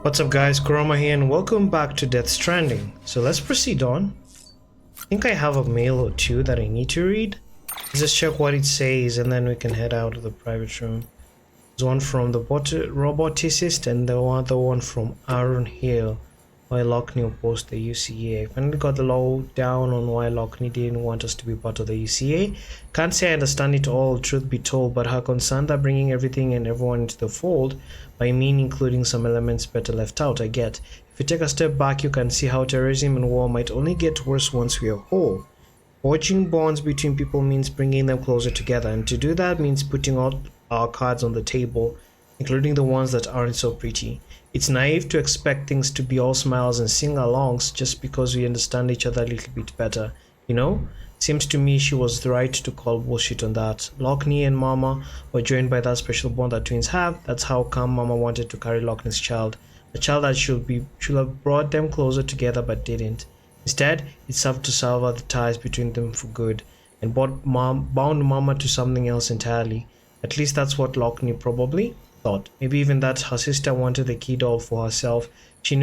What's up guys, Kurama here and welcome back to Death Stranding. So let's proceed on. I think I have a mail or two that I need to read. Let's just check what it says and then we can head out of the private room. There's one from the roboticist and the other one from Aaron Hill. Why Lockney opposed the UCA. I finally got the law down on why Lockney didn't want us to be part of the UCA. Can't say I understand it all, truth be told, but her concern that bringing everything and everyone into the fold, by mean including some elements better left out, I get. If you take a step back, you can see how terrorism and war might only get worse once we are whole. Forging bonds between people means bringing them closer together, and to do that means putting all our cards on the table, including the ones that aren't so pretty. It's naive to expect things to be all smiles and sing-alongs just because we understand each other a little bit better, you know? Seems to me she was right to call bullshit on that. Lockney and Mama were joined by that special bond that twins have. That's how come Mama wanted to carry Lockney's child. A child that should have brought them closer together but didn't. Instead, it served to sever the ties between them for good and bound Mama to something else entirely. At least that's what Lockney probably thought. Maybe even that her sister wanted the key doll for herself. She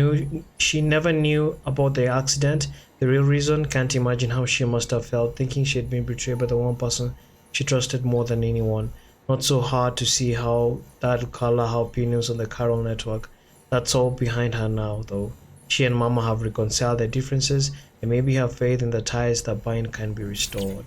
never knew about the accident. The real reason, can't imagine how she must have felt, thinking she had been betrayed by the one person she trusted more than anyone. Not so hard to see how that'll color her opinions on the Chiral Network. That's all behind her now, though. She and Mama have reconciled their differences, and maybe her faith in the ties that bind can be restored.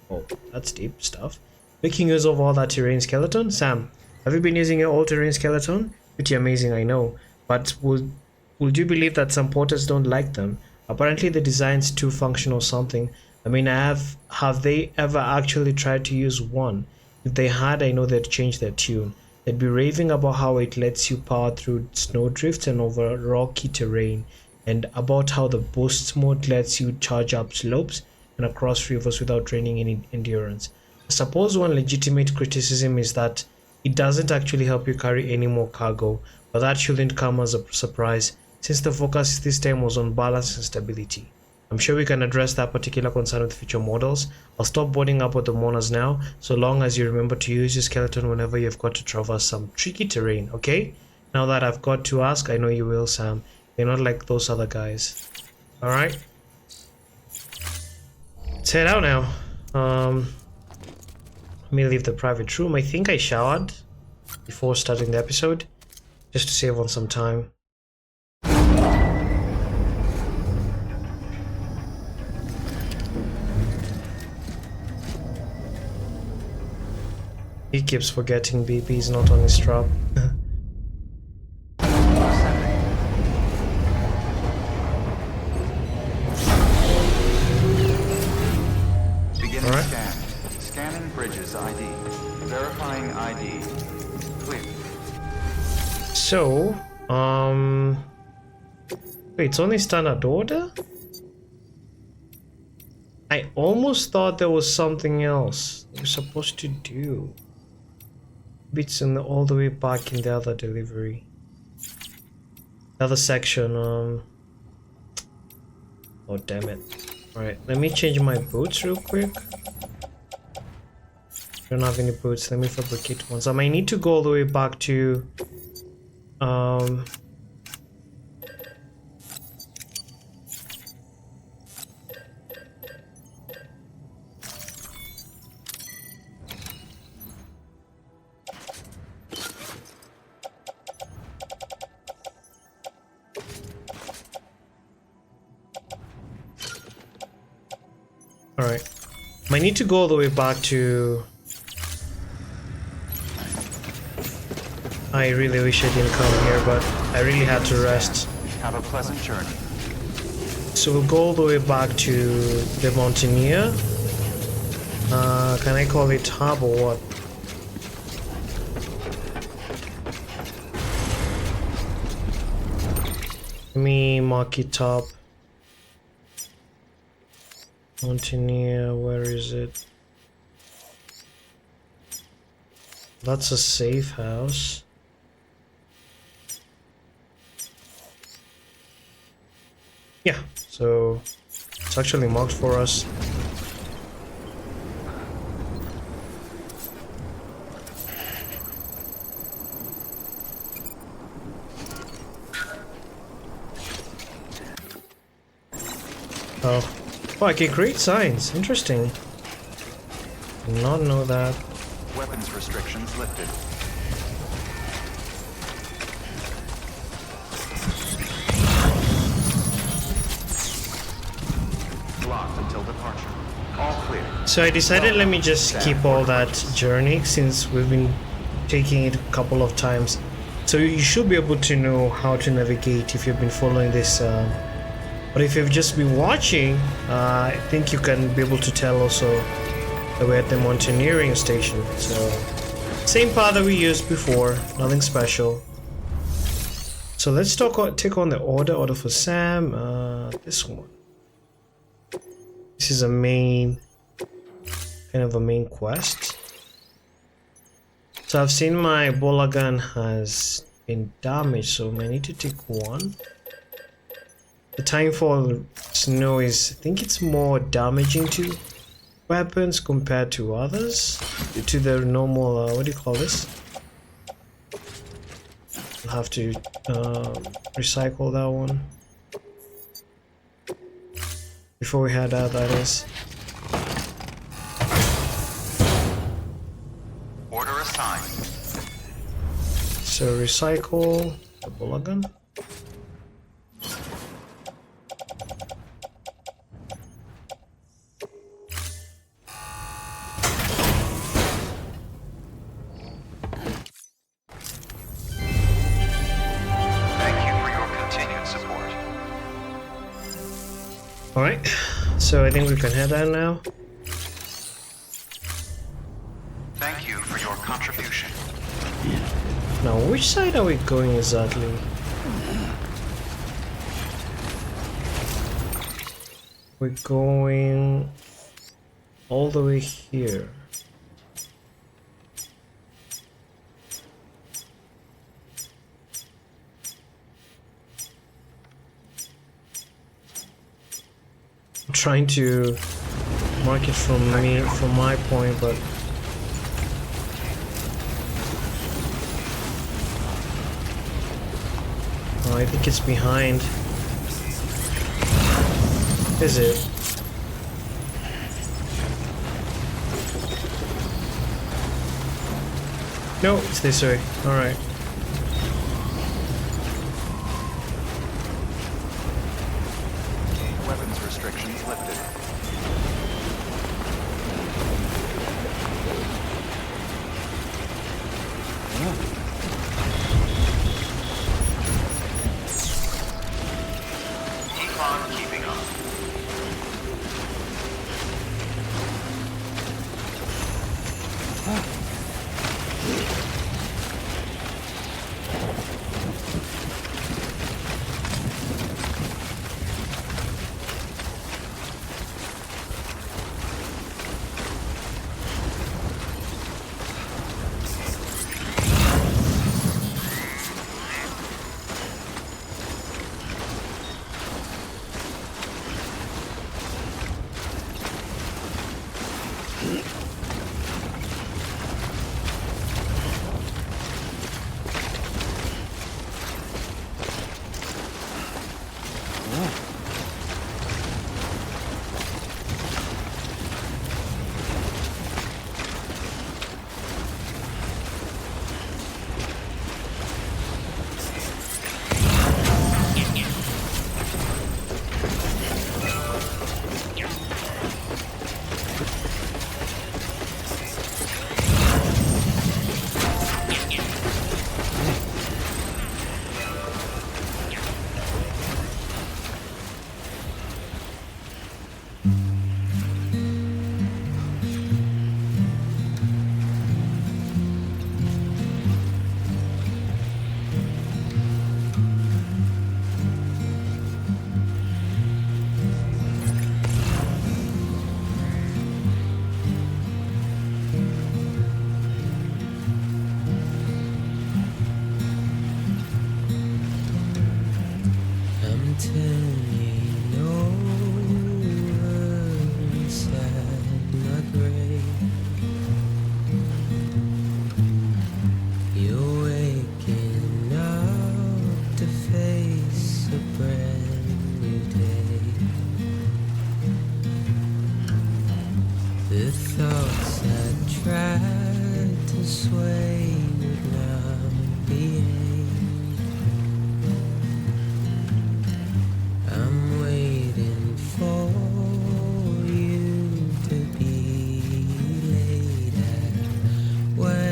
Oh, that's deep stuff. Making use of all that terrain skeleton? Sam, have you been using your all-terrain skeleton? Pretty amazing, I know. But would you believe that some porters don't like them? Apparently the design's too functional or something. I mean, have they ever actually tried to use one? If they had, I know they'd change their tune. They'd be raving about how it lets you power through snowdrifts and over rocky terrain, and about how the boost mode lets you charge up slopes and across rivers without draining any endurance. I suppose one legitimate criticism is that it doesn't actually help you carry any more cargo, but that shouldn't come as a surprise since the focus this time was on balance and stability. I'm sure we can address that particular concern with future models. I'll stop boarding up with the mourners now, so long as you remember to use your skeleton whenever you've got to traverse some tricky terrain, okay? Now that I've got to ask, I know you will, Sam. You're not like those other guys. Alright? Let's head out now. Let me leave the private room. I think I showered before starting the episode, just to save on some time. He keeps forgetting BP's not on his strap. Beginning scan. Scanning bridges ID. Verifying ID. Clear. So, wait, it's only standard order? I almost thought there was something else we're supposed to do. Bits in all the way back in the other delivery. The other section, oh damn it. Alright, let me change my boots real quick. I don't have any boots, let me fabricate ones. I might need to go all the way back to alright. I need to go all the way back to... I really wish I didn't come here, but I really had to rest. Have a pleasant journey. So we'll go all the way back to the Mountaineer. Can I call it hub or what? Let me mark it up. Mountaineer, where is it? That's a safe house. Yeah, so it's actually marked for us. Oh. Oh, I can create signs. Interesting. Did not know that. Weapons restrictions lifted. Locked until departure. All clear. So I decided let me just keep all that journey since we've been taking it a couple of times. So you should be able to know how to navigate if you've been following this. But if you've just been watching, I think you can be able to tell also that we're at the mountaineering station. So same path that we used before, nothing special. So let's take on the order for Sam. This one. This is a main, kind of a main quest. So I've seen my bola gun has been damaged, so I need to take one. The Timefall snow is, I think it's more damaging to weapons compared to others, to the normal, what do you call this? I'll have to recycle that one before we head out, that is. Order assigned. So recycle the bullet gun. Alright, so I think we can head out now. Thank you for your contribution. Now, which side are we going exactly? We're going all the way here. I'm trying to mark it from my point, but I think it's behind. Is it? No, it's this way. Alright. Weapons restrictions lifted. Keep on keeping up. The thoughts that tried to sway would not behave. I'm waiting for you to be later. Wait.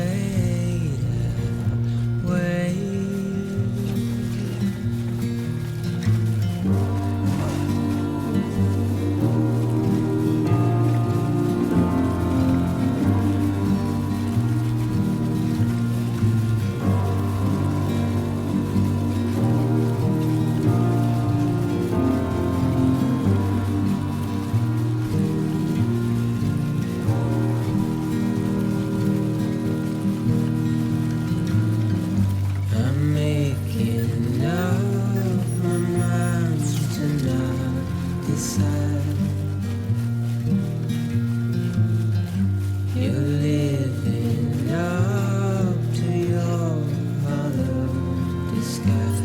I'm making up my mind to not decide. You're living up to your hollow disguise.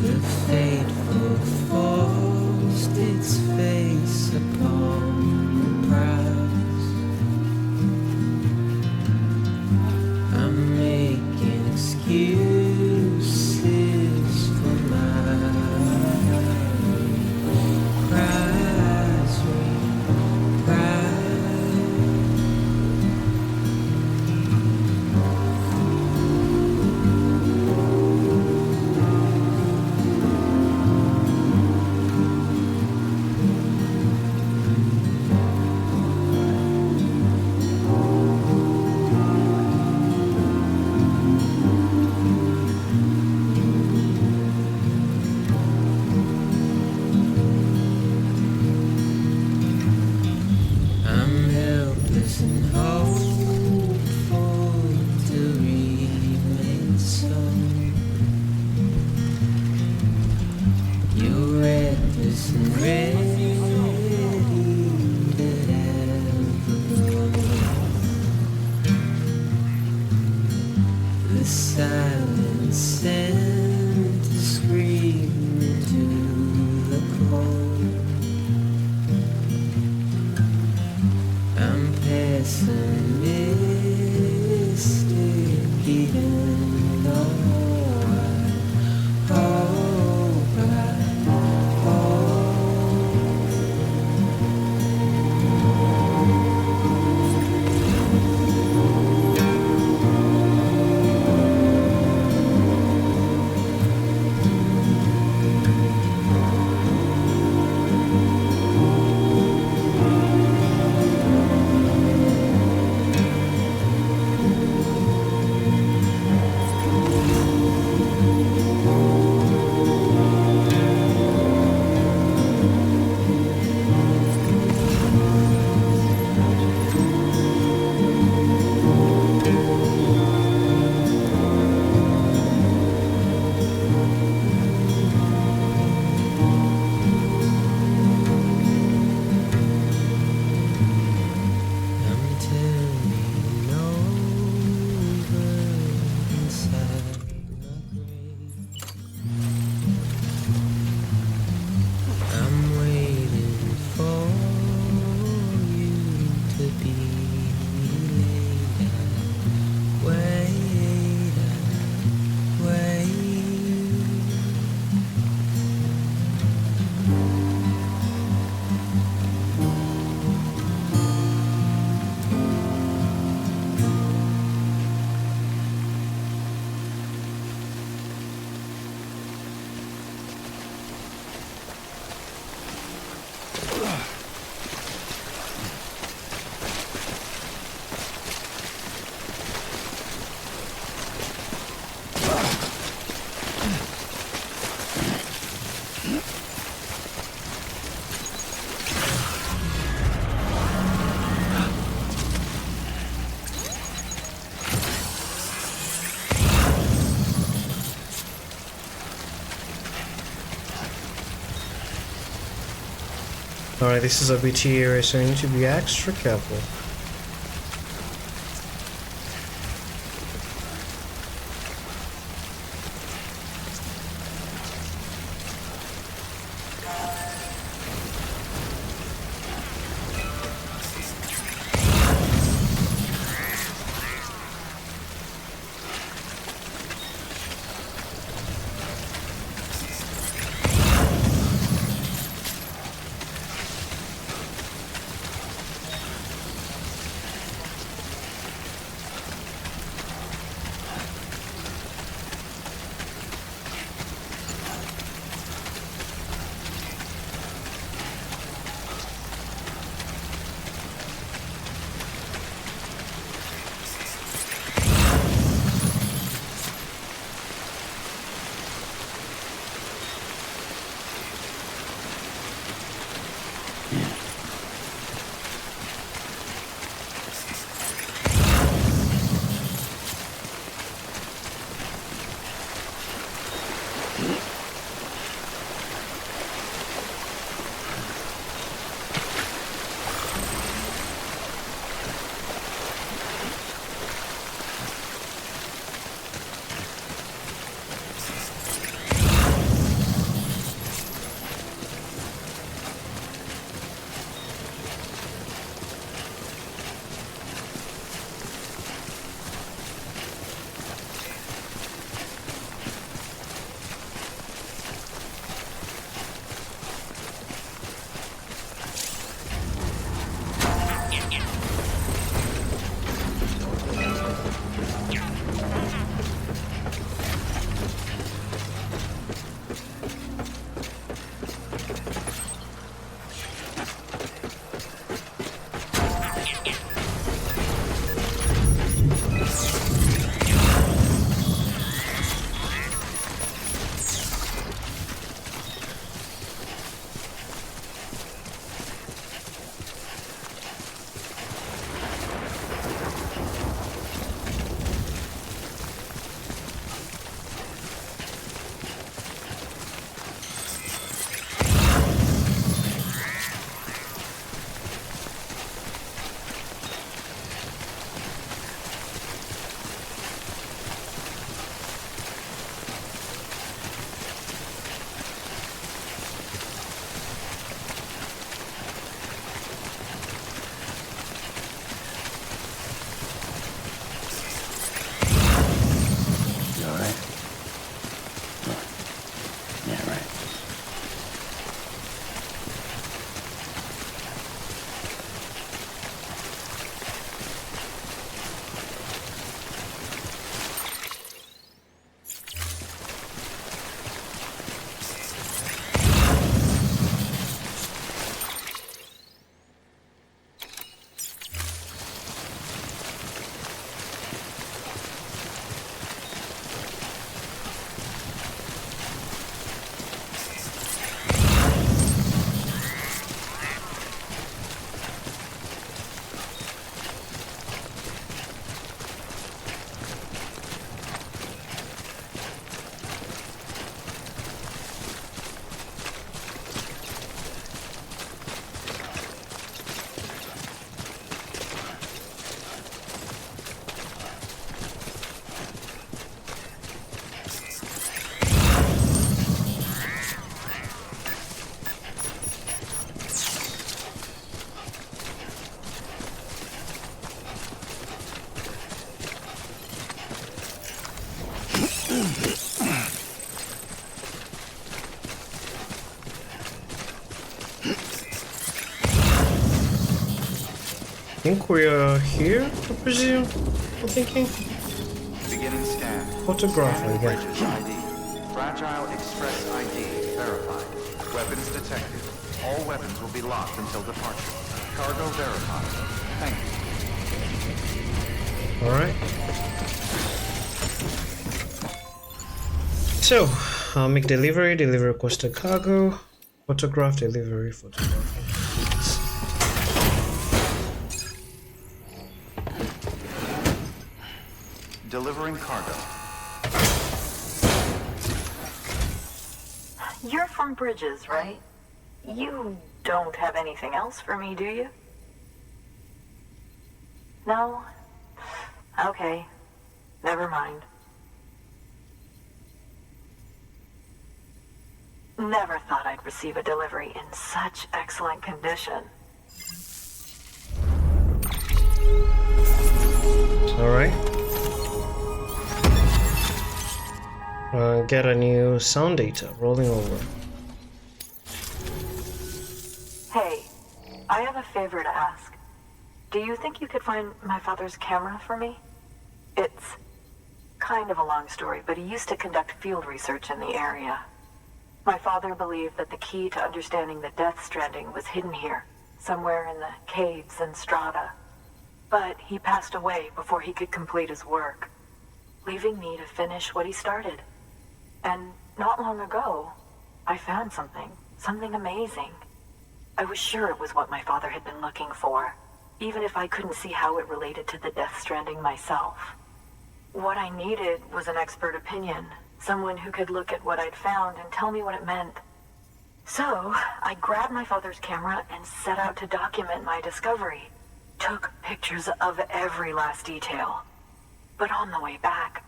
The fateful forced its face upon the prize. I'm making excuses for my cries, I'm helpless and hopeful to remain so. You're reckless and ready to have the silence sent to scream into the cold. I'm pessimistic even though I hope I Alright, this is a BT area, so I need to be extra careful. think we're here, I presume. I'm thinking. Beginning scan. Photographer, Scanning yeah. Bridges ID. Fragile Express ID verified. Weapons detected. All weapons will be locked until departure. Cargo verified. Thank you. Alright. So, make delivery, deliver requested cargo, photograph, delivery, photograph. Delivering cargo. You're from Bridges, right? You don't have anything else for me, do you? No? Okay. Never mind. Never thought I'd receive a delivery in such excellent condition. Alright. Get a new sound data, rolling over. Hey, I have a favor to ask. Do you think you could find my father's camera for me? It's kind of a long story, but he used to conduct field research in the area. My father believed that the key to understanding the Death Stranding was hidden here, somewhere in the caves and strata. But he passed away before he could complete his work, leaving me to finish what he started. And not long ago, I found something amazing. I was sure it was what my father had been looking for, even if I couldn't see how it related to the Death Stranding myself. What I needed was an expert opinion, someone who could look at what I'd found and tell me what it meant. So, I grabbed my father's camera and set out to document my discovery. Took pictures of every last detail. But on the way back,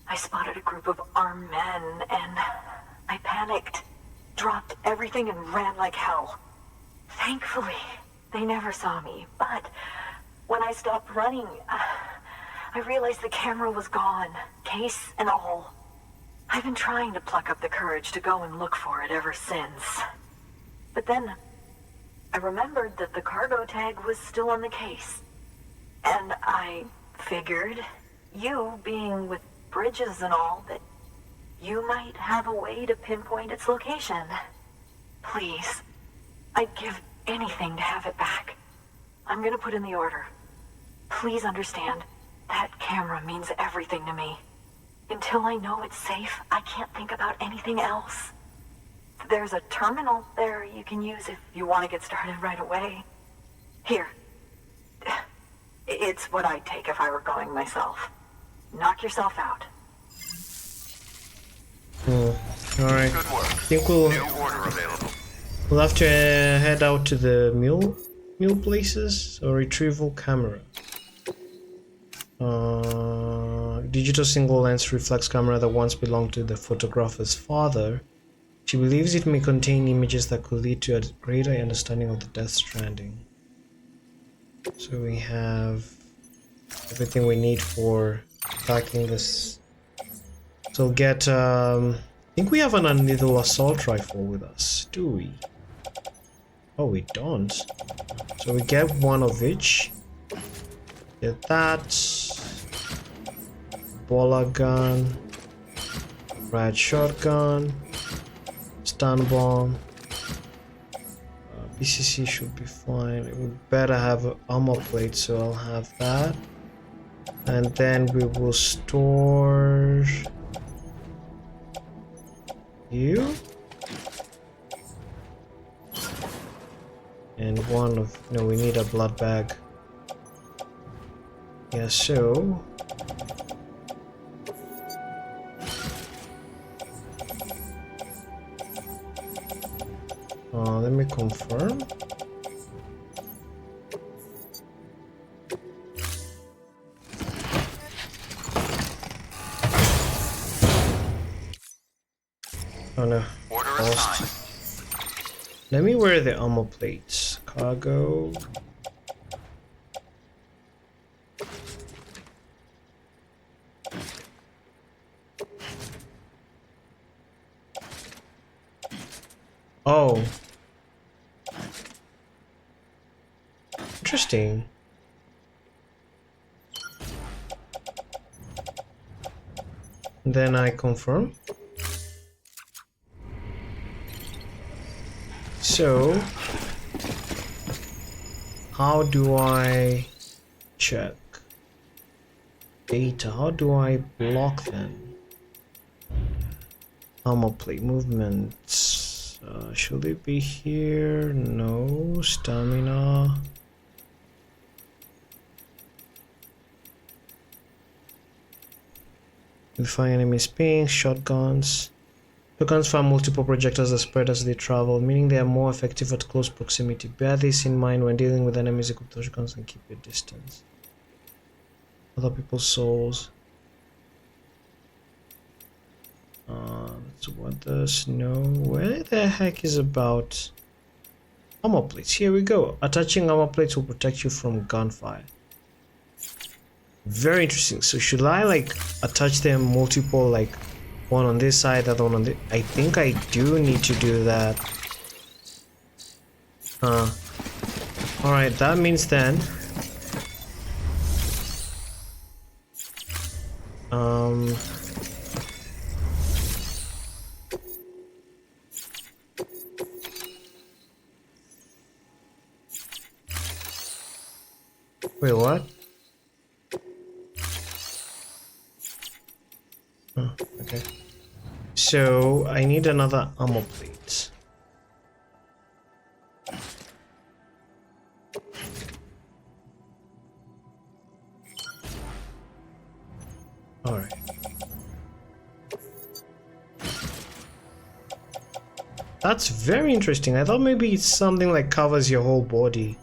I spotted a group of armed men and I panicked, dropped everything and ran like hell. Thankfully, they never saw me, but when I stopped running, I realized the camera was gone, case and all. I've been trying to pluck up the courage to go and look for it ever since. But then, I remembered that the cargo tag was still on the case. And I figured, you being with Bridges and all, that you might have a way to pinpoint its location. Please, I'd give anything to have it back. I'm gonna put in the order. Please understand, that camera means everything to me. Until I know it's safe, I can't think about anything else. There's a terminal there you can use if you want to get started right away. Here. It's what I'd take if I were going myself. Knock yourself out. Alright. Good work. I think we'll order available. We'll have to head out to the mule places or retrieval camera. Digital single lens reflex camera that once belonged to the photographer's father. She believes it may contain images that could lead to a greater understanding of the Death Stranding. So we have everything we need for attacking this. So we'll get I think we have an unlethal assault rifle with us, do we? Oh, we don't. So we get one of each. Get that. Baller gun. Riot shotgun. Stun bomb. BCC should be fine. We better have an armor plate, so I'll have that. And then we will store you. And one of, no, we need a blood bag. Yeah, so let me confirm. Oh no. Order Lost. assigned. Let me wear the armor plates. Cargo. Oh. Interesting. Then I confirm. So how do I check data? How do I block then? Armor plate movements. Should they be here? No. Stamina. Define enemies ping. Shotguns. Shotguns fire multiple projectiles that spread as they travel, meaning they are more effective at close proximity. Bear this in mind when dealing with enemies equipped with shotguns and keep your distance. Other people's souls. Let's what this? No. Where the heck is about armor plates? Here we go. Attaching armor plates will protect you from gunfire. Very interesting. So should I like attach them multiple, like one on this side, the other one on the... I think I do need to do that. Alright, that means then wait, what? Oh, okay. So I need another armor plate. All right. That's very interesting. I thought maybe it's something like covers your whole body.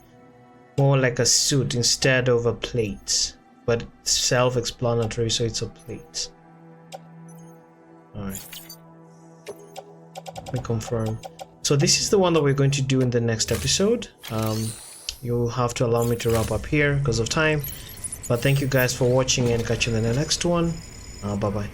More like a suit instead of a plate. But it's self-explanatory, so it's a plate. Alright. Let me confirm. So this is the one that we're going to do in the next episode. You'll have to allow me to wrap up here because of time. But thank you guys for watching and catch you in the next one. Bye bye.